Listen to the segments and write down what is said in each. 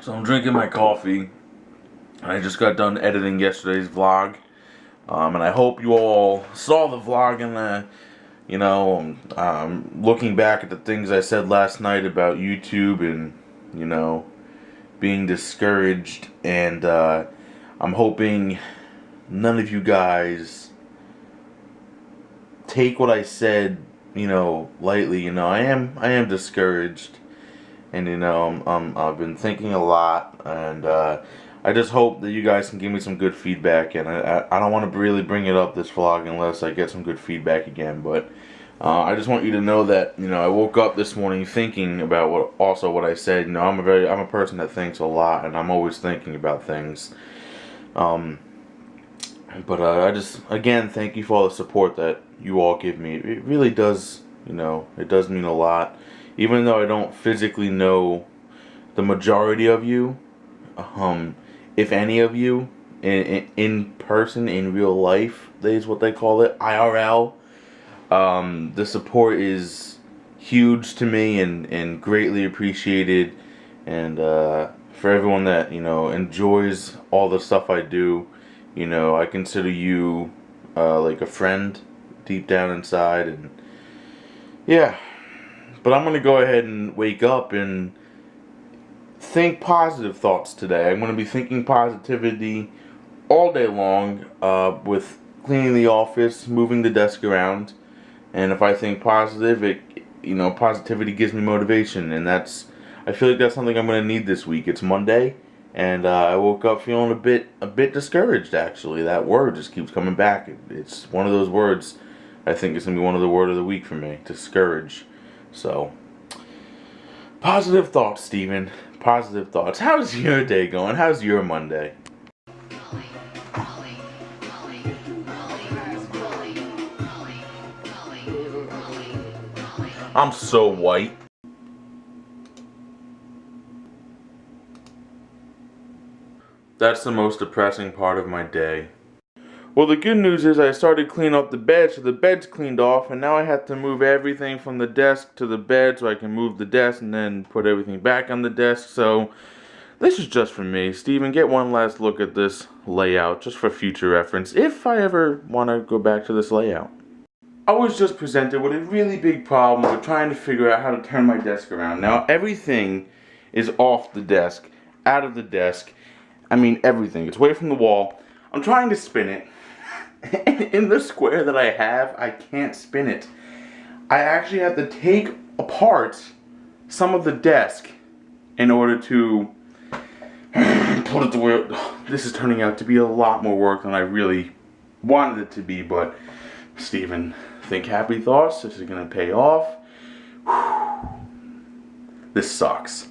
So I'm drinking my coffee. I just got done editing yesterday's vlog. And I hope you all saw the vlog and looking back at the things I said last night about YouTube and, being discouraged. And I'm hoping none of you guys take what I said, lightly. I am discouraged. And I've been thinking a lot, and I just hope that you guys can give me some good feedback. And I don't want to really bring it up this vlog unless I get some good feedback again. But I just want you to know that I woke up this morning thinking about what I said. I'm a person that thinks a lot, and I'm always thinking about things. But I just again thank you for all the support that you all give me. It really does, it does mean a lot. Even though I don't physically know the majority of you, if any of you, in person, in real life, is what they call it, IRL, the support is huge to me and greatly appreciated. And for everyone that, enjoys all the stuff I do, I consider you like a friend deep down inside. And yeah. But I'm going to go ahead and wake up and think positive thoughts today. I'm going to be thinking positivity all day long with cleaning the office, moving the desk around. And if I think positive, positivity gives me motivation. And I feel like that's something I'm going to need this week. It's Monday, and I woke up feeling a bit discouraged, actually. That word just keeps coming back. It's one of those words I think it's going to be one of the word of the week for me, discourage. So, positive thoughts, Steven. Positive thoughts. How's your day going? How's your Monday? I'm so white. That's the most depressing part of my day. Well, the good news is I started cleaning up the bed, so the bed's cleaned off, and now I have to move everything from the desk to the bed so I can move the desk and then put everything back on the desk. So this is just for me. Steven, get one last look at this layout just for future reference if I ever want to go back to this layout. I was just presented with a really big problem with trying to figure out how to turn my desk around. Now everything is off the desk, out of the desk. I mean everything. It's away from the wall. I'm trying to spin it. In the square that I have, I can't spin it. I actually have to take apart some of the desk in order to put it to where this is turning out to be a lot more work than I really wanted it to be. But Steven, think happy thoughts. This is gonna pay off. This sucks.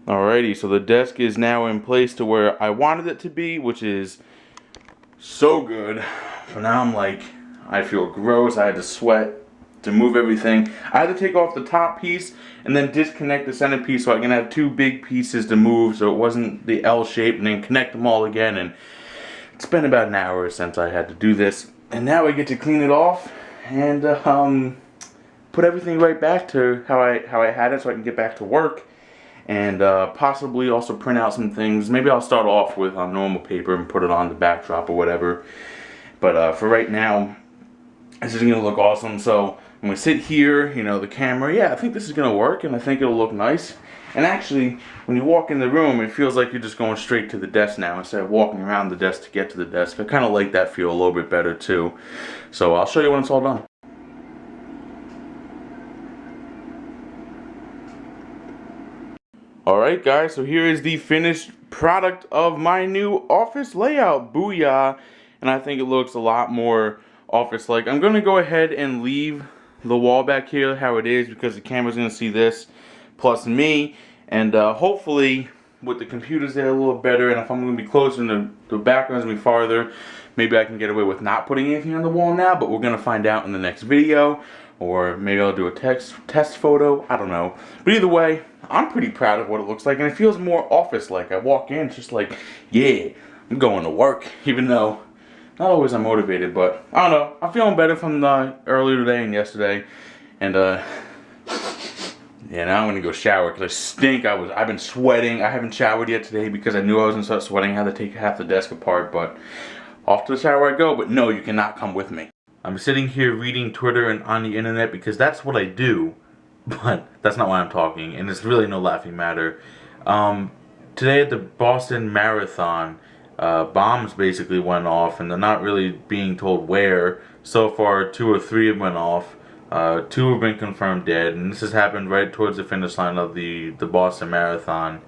Alrighty, so the desk is now in place to where I wanted it to be, which is so good. So now I'm like, I feel gross. I had to sweat to move everything. I had to take off the top piece and then disconnect the center piece so I can have two big pieces to move so it wasn't the L shape, and then connect them all again. And it's been about an hour since I had to do this. And now I get to clean it off and put everything right back to how I had it so I can get back to work. And possibly also print out some things. Maybe I'll start off with on normal paper and put it on the backdrop or whatever. But for right now, this is going to look awesome. So I'm going to sit here, the camera. Yeah, I think this is going to work, and I think it'll look nice. And actually, when you walk in the room, it feels like you're just going straight to the desk now instead of walking around the desk to get to the desk. I kind of like that feel a little bit better too. So I'll show you when it's all done. Alright guys, so here is the finished product of my new office layout. Booyah! And I think it looks a lot more office-like. I'm going to go ahead and leave the wall back here how it is because the camera's going to see this plus me. And hopefully with the computers there a little better, and if I'm going to be closer and the background's going to be farther, maybe I can get away with not putting anything on the wall now, but we're going to find out in the next video. Or maybe I'll do a test photo. I don't know. But either way, I'm pretty proud of what it looks like. And it feels more office-like. I walk in, it's just like, yeah, I'm going to work. Even though not always I'm motivated. But I don't know. I'm feeling better from earlier today and yesterday. And Yeah, now I'm gonna go shower because I stink. I've been sweating. I haven't showered yet today because I knew I was gonna start sweating. I had to take half the desk apart, but off to the shower I go. But no, you cannot come with me. I'm sitting here reading Twitter and on the internet because that's what I do, but that's not why I'm talking, and it's really no laughing matter. Today at the Boston Marathon, bombs basically went off, and they're not really being told where. So far, 2 or 3 have went off. 2 have been confirmed dead, and this has happened right towards the finish line of the Boston Marathon.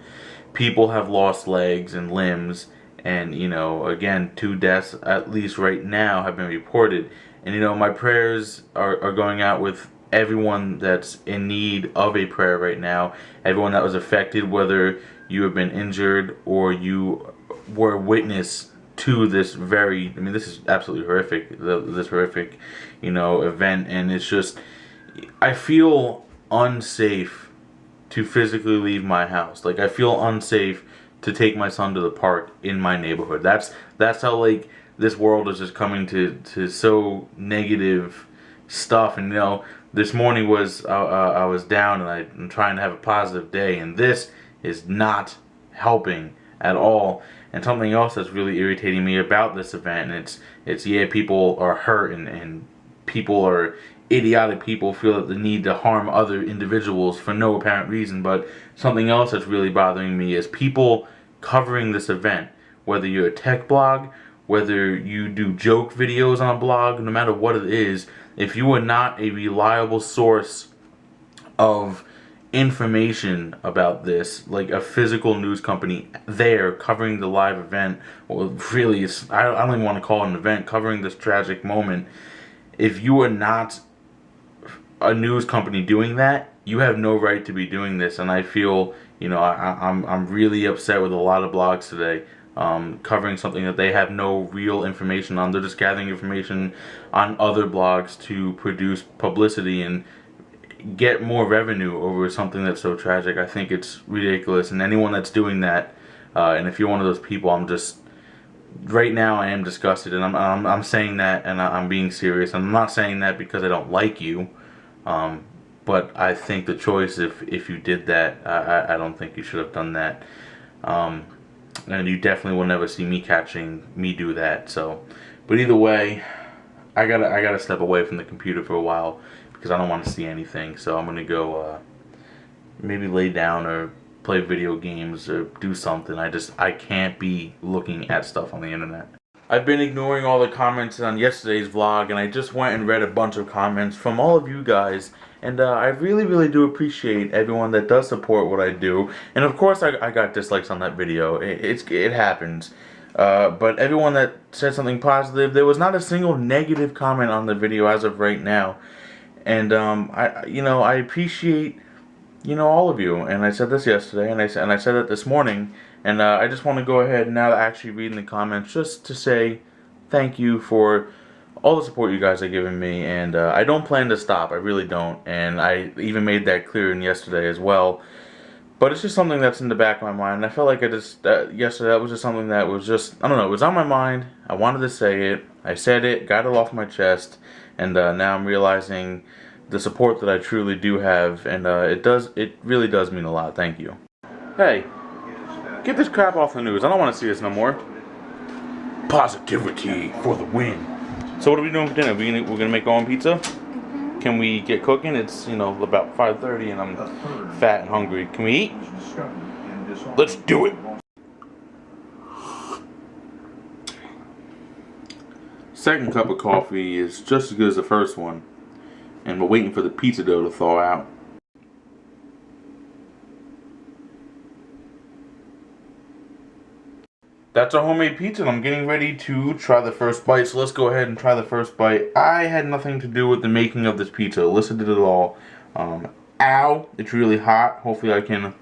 People have lost legs and limbs, and, you know, again, 2 deaths, at least right now, have been reported. And, you know, my prayers are going out with everyone that's in need of a prayer right now. Everyone that was affected, whether you have been injured or you were witness to this very, I mean, this is absolutely horrific, this horrific, you know, event. And it's just, I feel unsafe to physically leave my house. Like, I feel unsafe to take my son to the park in my neighborhood. That's how, like, this world is just coming to so negative stuff. And, you know, this morning was, I was down, and I'm trying to have a positive day, and this is not helping at all. And something else that's really irritating me about this event, and it's yeah, people are hurt, and people are idiotic. People feel the need to harm other individuals for no apparent reason. But something else that's really bothering me is people covering this event. Whether you're a tech blog, whether you do joke videos on a blog, no matter what it is, if you are not a reliable source of information about this, like a physical news company there covering the live event, or really, I don't even want to call it an event, covering this tragic moment, if you are not a news company doing that, you have no right to be doing this. And I feel, you know, I'm really upset with a lot of blogs today, covering something that they have no real information on. They're just gathering information on other blogs to produce publicity and get more revenue over something that's so tragic. I think it's ridiculous, and anyone that's doing that, and if you're one of those people, I'm just, right now I am disgusted, and I'm saying that, and I'm being serious. I'm not saying that because I don't like you, but I think the choice, if you did that, I don't think you should have done that, and you definitely will never see me catching me do that. So, but either way, I gotta step away from the computer for a while because I don't want to see anything. So I'm gonna go maybe lay down or play video games or do something. I can't be looking at stuff on the internet. I've been ignoring all the comments on yesterday's vlog, and I just went and read a bunch of comments from all of you guys, and I really do appreciate everyone that does support what I do. And of course I got dislikes on that video. It happens. But everyone that said something positive, there was not a single negative comment on the video as of right now. And I appreciate, you know, all of you. And I said this yesterday, and I said it this morning. And I just want to go ahead now to actually read in the comments just to say thank you for all the support you guys are giving me. And I don't plan to stop. I really don't. And I even made that clear in yesterday as well. But it's just something that's in the back of my mind. I felt like yesterday that was just something that was just, I don't know, it was on my mind. I wanted to say it. I said it, got it off my chest. And now I'm realizing the support that I truly do have. And it really does mean a lot. Thank you. Hey, get this crap off the news. I don't want to see this no more. Positivity for the win. So what are we doing for dinner? We're gonna make our own pizza? Can we get cooking? It's, you know, about 5:30 and I'm fat and hungry. Can we eat? Let's do it. Second cup of coffee is just as good as the first one. And we're waiting for the pizza dough to thaw out. That's a homemade pizza, and I'm getting ready to try the first bite. So let's go ahead and try the first bite. I had nothing to do with the making of this pizza. Alyssa did it all. Ow, it's really hot. Hopefully I can...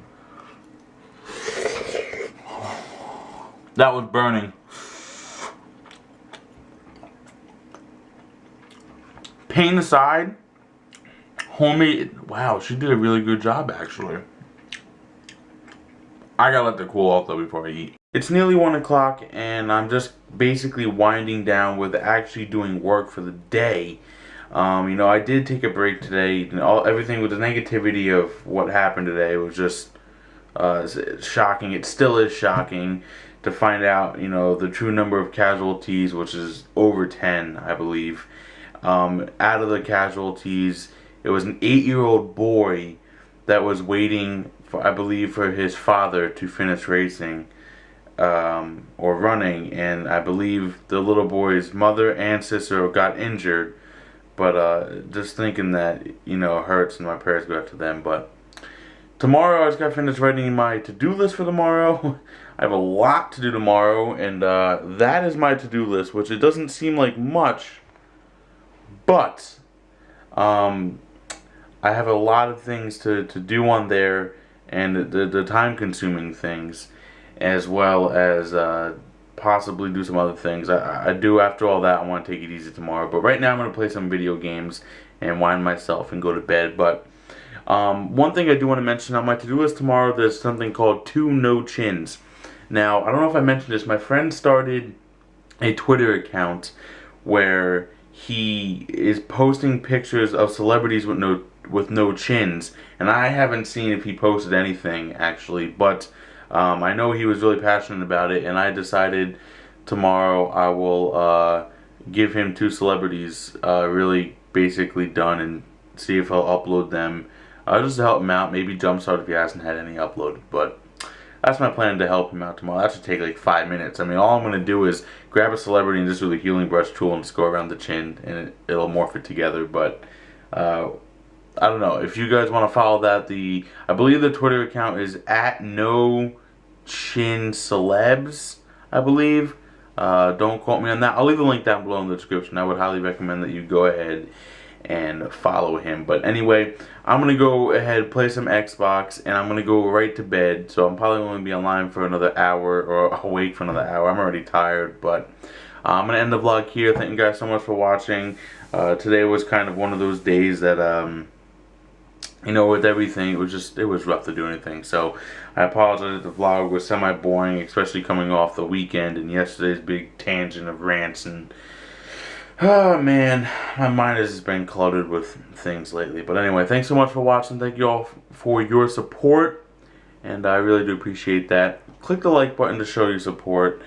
That was burning. Pain aside, homemade... Wow, she did a really good job, actually. I gotta let that cool off, though, before I eat. It's nearly 1 o'clock, and I'm just basically winding down with actually doing work for the day. You know, I did take a break today. You know, everything with the negativity of what happened today was just shocking. It still is shocking to find out, you know, the true number of casualties, which is over 10, I believe. Out of the casualties, it was an 8-year-old boy that was waiting for, I believe, for his father to finish racing or running, and I believe the little boy's mother and sister got injured. But just thinking that, you know, it hurts, and my prayers go out to them. But tomorrow I just gotta finish writing my to-do list for tomorrow. I have a lot to do tomorrow, and that is my to-do list, which it doesn't seem like much, but I have a lot of things to do on there, and the time-consuming things, as well as possibly do some other things. I do, after all that, I want to take it easy tomorrow. But right now I'm going to play some video games and wind myself and go to bed. But one thing I do want to mention on my to-do list tomorrow, there's something called 2 No Chins. Now, I don't know if I mentioned this. My friend started a Twitter account where he is posting pictures of celebrities with no chins, and I haven't seen if he posted anything actually, but I know he was really passionate about it, and I decided tomorrow I will give him 2 celebrities really basically done, and see if he'll upload them just to help him out. Maybe jumpstart if he hasn't had any uploaded, but that's my plan to help him out tomorrow. That should take like 5 minutes. I mean, all I'm going to do is grab a celebrity and just do the healing brush tool and just go around the chin, and it'll morph it together. But I don't know. If you guys want to follow that, I believe the Twitter account is @NoChinCelebs, I believe. Don't quote me on that. I'll leave the link down below in the description. I would highly recommend that you go ahead and follow him. But anyway, I'm going to go ahead, play some Xbox, and I'm going to go right to bed. So I'm probably going to be online for another hour, or awake for another hour. I'm already tired, but I'm going to end the vlog here. Thank you guys so much for watching. Today was kind of one of those days that, you know, with everything, it was rough to do anything. So I apologize if the vlog was semi-boring, especially coming off the weekend and yesterday's big tangent of rants. And oh man, my mind has just been cluttered with things lately. But anyway, thanks so much for watching. Thank you all for your support, and I really do appreciate that. Click the like button to show your support.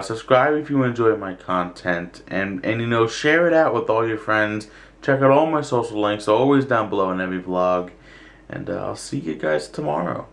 Subscribe if you enjoy my content, and you know, share it out with all your friends. Check out all my social links, always down below in every vlog, and I'll see you guys tomorrow.